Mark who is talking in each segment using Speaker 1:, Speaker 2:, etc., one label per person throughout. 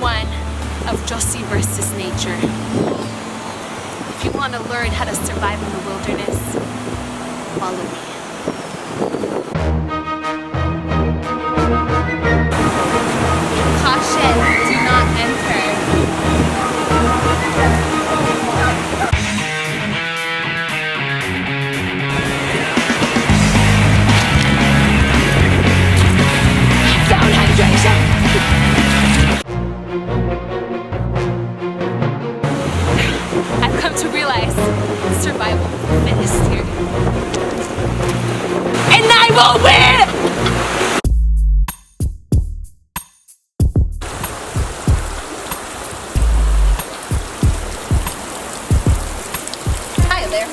Speaker 1: 1 of Joyce vs. Nature. If you want to learn how to survive in the wilderness, follow me. Caution, do not enter. Sound hydration. I've come to realize survival is the fittest here. And I will win! Hi there.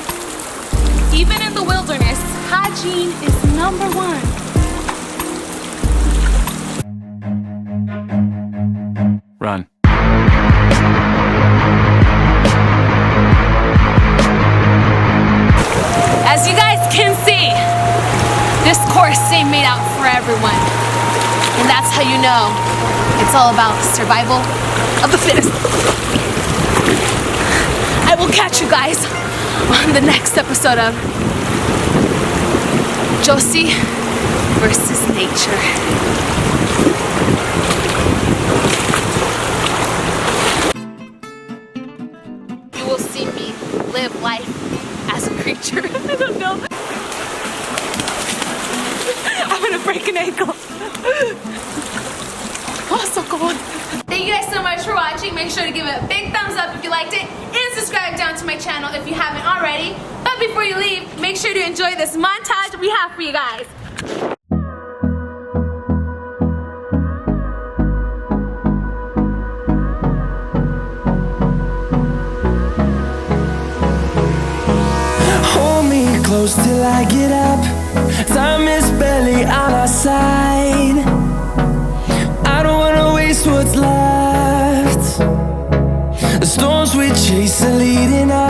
Speaker 1: Even in the wilderness, hygiene is number 1.
Speaker 2: Run.
Speaker 1: As you guys can see, this course ain't made out for everyone. And that's how you know it's all about survival of the fittest. I will catch you guys on the next episode of Joyce vs. Nature. You will see me live life as a creature. I don't know. I'm gonna break an ankle. Oh, so cold. Thank you guys so much for watching. Make sure to give it a big thumbs up if you liked it, and subscribe down to my channel if you haven't already. But before you leave, make sure to enjoy this montage we have for you guys.
Speaker 3: Close till I get up. Time is barely on our side. I don't wanna waste what's left. The storms we chase are leading us.